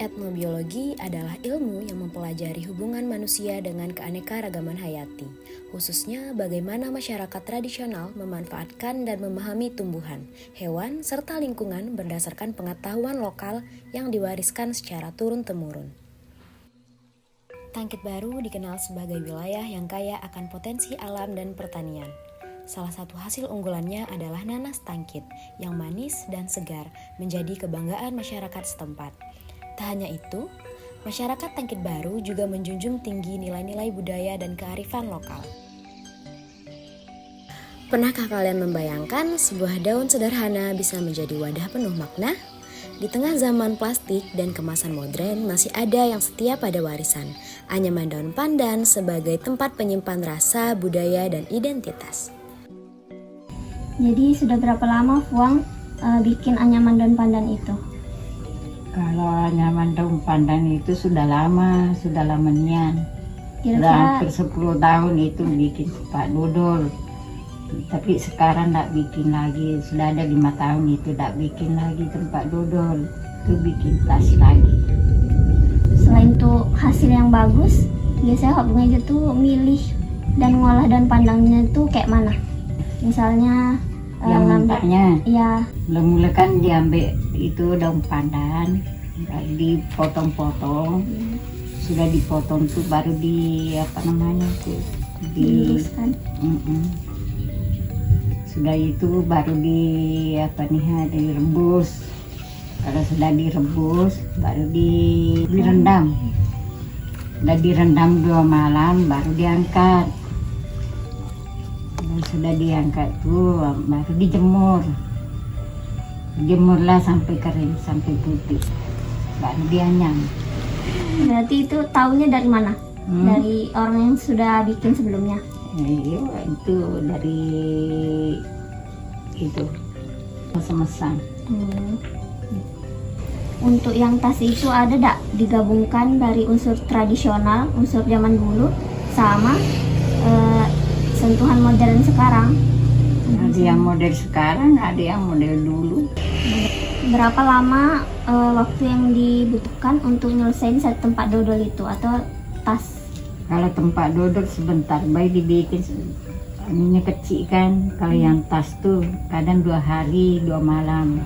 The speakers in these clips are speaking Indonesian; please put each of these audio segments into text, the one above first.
Etnobiologi adalah ilmu yang mempelajari hubungan manusia dengan keanekaragaman hayati, khususnya bagaimana masyarakat tradisional memanfaatkan dan memahami tumbuhan, hewan, serta lingkungan berdasarkan pengetahuan lokal yang diwariskan secara turun-temurun. Tangkit Baru dikenal sebagai wilayah yang kaya akan potensi alam dan pertanian. Salah satu hasil unggulannya adalah nanas tangkit yang manis dan segar menjadi kebanggaan masyarakat setempat. Tak hanya itu, masyarakat Tangkit Baru juga menjunjung tinggi nilai-nilai budaya dan kearifan lokal. Pernahkah kalian membayangkan sebuah daun sederhana bisa menjadi wadah penuh makna? Di tengah zaman plastik dan kemasan modern masih ada yang setia pada warisan, anyaman daun pandan sebagai tempat penyimpan rasa, budaya, dan identitas. Jadi sudah berapa lama Fuang bikin anyaman daun pandan itu? Kalau anyaman daun pandan itu sudah lama nian. Sudah hampir 10 tahun itu bikin tempat dodol. Tapi sekarang tidak bikin lagi. Sudah ada 5 tahun itu tidak bikin lagi tempat dodol. Itu bikin tas lagi. Selain itu hasil yang bagus, biasanya Hok Bunga tuh milih dan ngolah daun pandangnya tuh kayak mana? Misalnya yang mentahnya, ya. Mula-mula kan diambil itu daun pandan, dipotong-potong, sudah dipotong tuh baru Diluruskan. Sudah itu baru direbus. Kalau sudah direbus baru direndam. Sudah direndam 2 malam baru diangkat. Sudah diangkat tuh baru dijemurlah sampai kering, sampai putih, baru dianyam. Berarti itu taunya dari mana? Dari orang yang sudah bikin sebelumnya? Iya, itu dari itu mesen-mesen. Untuk yang tas itu ada tak digabungkan dari unsur tradisional, unsur zaman dulu sama sentuhan modern sekarang? Ada yang model sekarang, ada yang model dulu. Berapa lama waktu yang dibutuhkan untuk nyelesain satu tempat dodol itu atau tas? Kalau tempat dodol sebentar, baik dibikin ininya kecil kan. Kalau yang tas tuh kadang 2 hari 2 malam.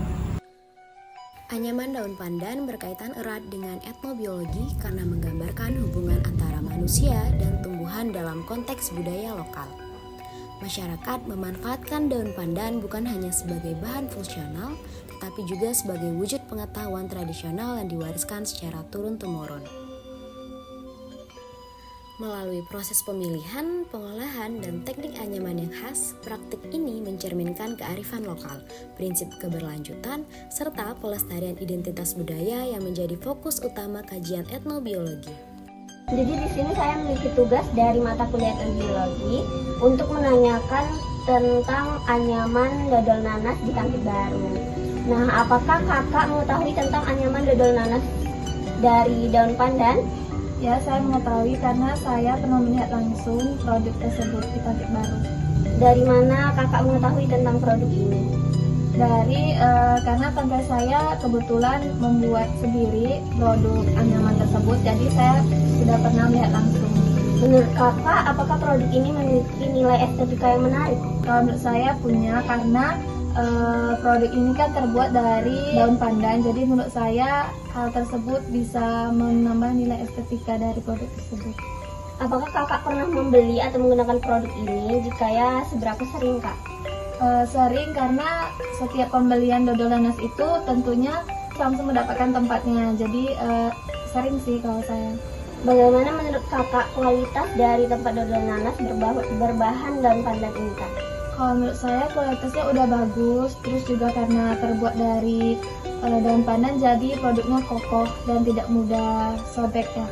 Anyaman daun pandan berkaitan erat dengan etnobiologi karena menggambarkan hubungan antara manusia dan tumbuhan dalam konteks budaya lokal. Masyarakat memanfaatkan daun pandan bukan hanya sebagai bahan fungsional, tetapi juga sebagai wujud pengetahuan tradisional yang diwariskan secara turun-temurun. Melalui proses pemilihan, pengolahan, dan teknik anyaman yang khas, praktik ini mencerminkan kearifan lokal, prinsip keberlanjutan, serta pelestarian identitas budaya yang menjadi fokus utama kajian etnobiologi. Jadi di sini saya memiliki tugas dari mata kuliah etnobiologi untuk menanyakan tentang anyaman dodol nanas di Tangkit Baru. Nah, apakah kakak mengetahui tentang anyaman dodol nanas dari daun pandan? Ya, saya mengetahui karena saya pernah melihat langsung produk tersebut di Tangkit Baru. Dari mana kakak mengetahui tentang produk ini? Karena tante saya kebetulan membuat sendiri produk anyaman tersebut, jadi saya sudah pernah melihat langsung. Menurut kakak, apakah produk ini memiliki nilai estetika yang menarik? Kalau menurut saya punya, karena produk ini kan terbuat dari daun pandan, jadi menurut saya hal tersebut bisa menambah nilai estetika dari produk tersebut. Apakah kakak pernah membeli atau menggunakan produk ini? Jika ya, seberapa sering kak? Sering, karena setiap pembelian dodol nanas itu tentunya langsung mendapatkan tempatnya, jadi sering sih kalau saya. Bagaimana menurut kakak kualitas dari tempat dodol nanas berbahan daun pandan ini kak? Kalau menurut saya kualitasnya udah bagus, terus juga karena terbuat dari daun pandan, jadi produknya kokoh dan tidak mudah sobek ya.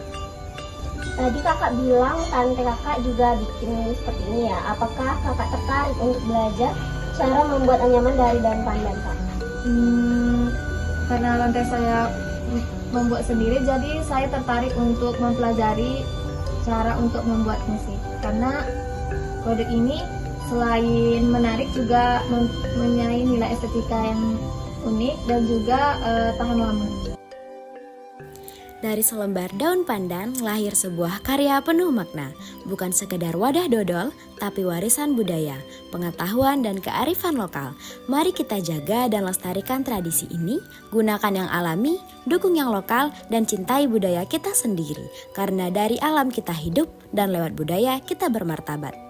Tadi kakak bilang tante kakak juga bikin seperti ini ya. Apakah kakak tertarik untuk belajar cara membuat anyaman dari daun pandan kak? Karena lantai saya membuat sendiri, jadi saya tertarik untuk mempelajari cara untuk membuatnya sih. Karena produk ini selain menarik juga mempunyai nilai estetika yang unik dan juga tahan lama. Dari selembar daun pandan lahir sebuah karya penuh makna, bukan sekedar wadah dodol, tapi warisan budaya, pengetahuan dan kearifan lokal. Mari kita jaga dan lestarikan tradisi ini, gunakan yang alami, dukung yang lokal, dan cintai budaya kita sendiri. Karena dari alam kita hidup dan lewat budaya kita bermartabat.